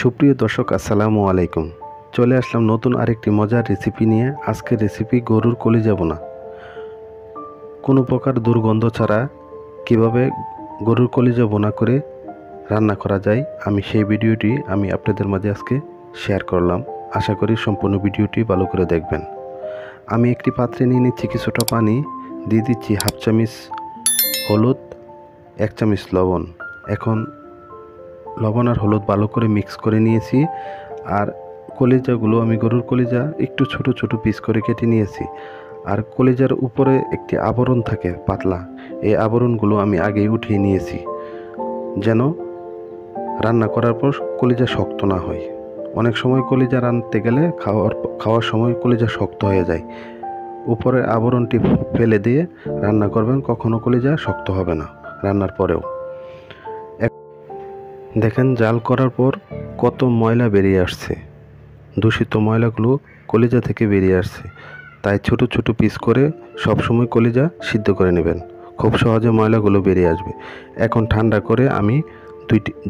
সুপ্রিয় দর্শক আসসালামু আলাইকুম। চলে আসলাম নতুন আরেকটি মজার রেসিপি নিয়ে। আজকের রেসিপি গরুর কলিজা বোনা। কোনো প্রকার দুর্গন্ধ ছাড়া কিভাবে গরুর কলিজা বোনা করে রান্না করা যায়, সেই ভিডিওটি আমি আপনাদের মাঝে আজকে শেয়ার করলাম। আশা করি সম্পূর্ণ ভিডিওটি ভালো করে দেখবেন। আমি একটি পাত্রে নিয়ে নিচ্ছি কিছুটা পানি, দিয়ে দিচ্ছি হাফ চামচ হলুদ, 1 চামচ লবণ। এখন লবণ আর হলুদ ভালো করে মিক্স করে নিয়েছি। আর কলিজাগুলো আমি গরুর কলিজা একটু ছোট ছোট পিস করে কেটে নিয়েছি। আর কলিজার উপরে একটি আবরণ থাকে পাতলা, এই আবরণগুলো আমি আগেই উঠিয়ে নিয়েছি, যেন রান্না করার পর কলিজা শক্ত না হয়। অনেক সময় কলিজা রান্নতে গেলে খাওয়ার সময় কলিজা শক্ত হয়ে যায়। উপরের আবরণটি ফেলে দিয়ে রান্না করবেন, কখনো কলিজা শক্ত হবে না রান্নার পরেও। দেখেন জাল করার পর কত ময়লা বেরিয়ে আসছে, দূষিত ময়লাগুলো কলিজা থেকে বেরিয়ে আসছে। তাই ছোট ছোট পিস করে সবসময় কলিজা সিদ্ধ করে নেবেন, খুব সহজে ময়লাগুলো বেরিয়ে আসবে। এখন ঠান্ডা করে আমি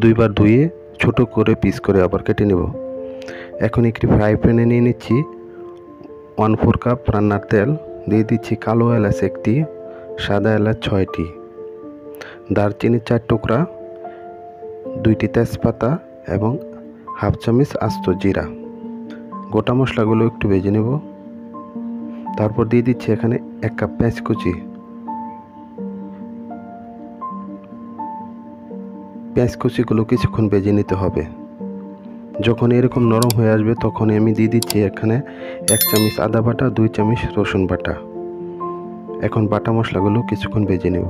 দুইবার ধুয়ে ছোট করে পিস করে আবার কেটে নেব। এখন একটি ফ্রাই প্যানে নিয়ে নিচ্ছি 1/4 কাপ রান্নার তেল, দিয়ে দিচ্ছি কালো এলাচ 1টি, সাদা এলাচ 6টি, দারচিনি 4 টুকরা, 2টি তেজপাতা এবং হাফ চামচ আস্ত জিরা। গোটা মশলাগুলো একটু ভেজে নেব। তারপর দিয়ে দিচ্ছি এখানে 1 কাপ পেঁয়াজ কুচি। পেঁয়াজ কুচিগুলো কিছুক্ষণ ভেজে নিতে হবে। যখন এরকম নরম হয়ে আসবে তখন আমি দিয়ে দিচ্ছি এখানে 1 চামচ আদা বাটা, 2 চামচ রসুন বাটা। এখন বাটা মশলাগুলো কিছুক্ষণ ভেজে নেব।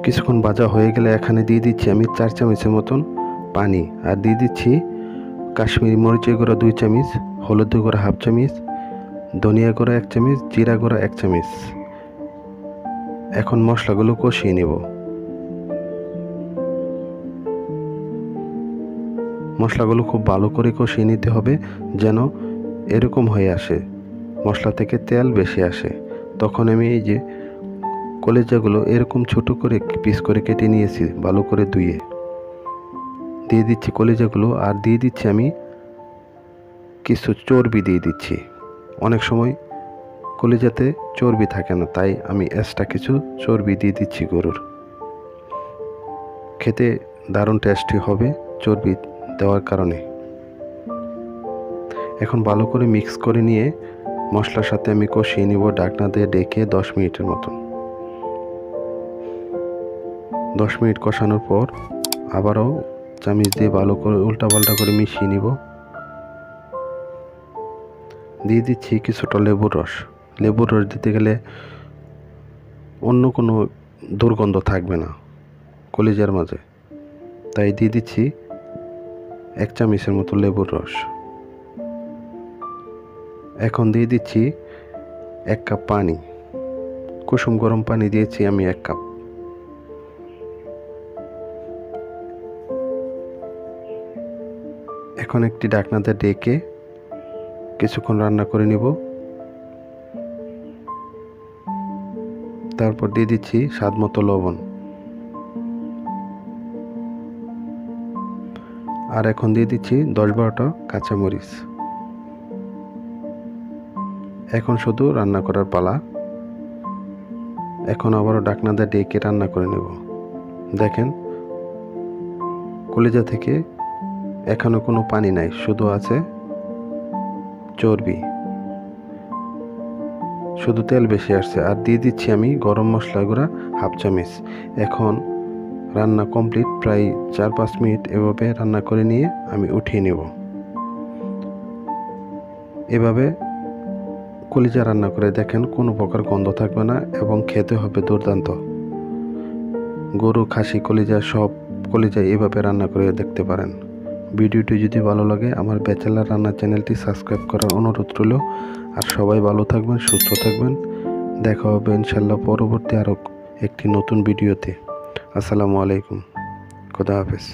কিছুক্ষণ ভাজা হয়ে গেলে এখানে দিয়ে দিচ্ছি আমি 4 চামচের মতন পানি, আর দিয়ে দিচ্ছি কাশ্মীরি মরিচের গুঁড়া 2 চামচ, হলুদ গুঁড়া হাফ চামচ, ধনিয়া গুঁড়া 1 চামচ, জিরা গুঁড়া 1 চামচ। এখন মশলাগুলো কষিয়ে নেব। মশলাগুলো খুব ভালো করে কষিয়ে নিতে হবে, যেন এরকম হয়ে আসে, মশলা থেকে তেল বেশি আসে। তখন আমি এই যে কলিজাগুলো এরকম ছোট করে পিস করে কেটে নিয়েছি, ভালো করে ধুয়ে দিয়ে দিচ্ছি কলিজাগুলো। আর দিয়ে দিচ্ছি আমি কিছু চর্বি দিয়ে দিচ্ছি। অনেক সময় কলিজাতে চর্বি থাকে না, তাই আমি এক্সট্রা কিছু চর্বি দিয়ে দিচ্ছি গরুর। খেতে দারুণ টেস্টি হবে চর্বি দেওয়ার কারণে। এখন ভালো করে মিক্স করে নিয়ে মশলার সাথে আমি কষিয়ে নিব, ঢাকনা দিয়ে ঢেকে 10 মিনিটের মতন। 10 মিনিট কষানোর পর আবারও চামচ দিয়ে ভালো করে উল্টাপাল্টা করে মিশিয়ে নিব। দিয়ে দিচ্ছি কিছুটা লেবুর রস। লেবুর রস দিতে গেলে অন্য কোনো দুর্গন্ধ থাকবে না কলিজার মাঝে, তাই দিয়ে দিচ্ছি 1 চামচের মতো লেবুর রস। এখন দিয়ে দিচ্ছি 1 কাপ পানি, কুসুম গরম পানি দিয়েছি আমি 1 কাপ। এখন একটি ঢাকনাতে ঢেকে কিছুক্ষণ রান্না করে নিব। তারপর দিয়ে দিচ্ছি স্বাদ মতো লবণ। আর এখন দিয়ে দিচ্ছি 10-12টা কাঁচামরিচ। এখন শুধু রান্না করার পালা। এখন আবারও ঢাকনাতে ঢেকে রান্না করে নেব। দেখেন কলিজা থেকে এখনো কোনো পানি নাই, শুধু আছে চর্বি, শুধু তেল বেশি আসছে। আর দিয়ে দিচ্ছি আমি গরম মশলা গুঁড়া হাফ চামচ। এখন রান্না কমপ্লিট, প্রায় 4-5 মিনিট এভাবে রান্না করে নিয়ে আমি উঠিয়ে নেব। এভাবে কলিজা রান্না করে দেখেন, কোনো প্রকার গন্ধ থাকবে না এবং খেতে হবে দুর্দান্ত। গরু, খাসি কলিজা, সব কলিজা এভাবে রান্না করে দেখতে পারেন। ভিডিওটি যদি ভালো লাগে আমার ব্যাচেলার রান্না চ্যানেলটি সাবস্ক্রাইব করার অনুরোধ রইল। আর সবাই ভালো থাকবেন, সুস্থ থাকবেন। দেখা হবে ইনশাল্লাহ পরবর্তী আরও একটি নতুন ভিডিওতে। আসসালামু আলাইকুম, খোদা হাফেজ।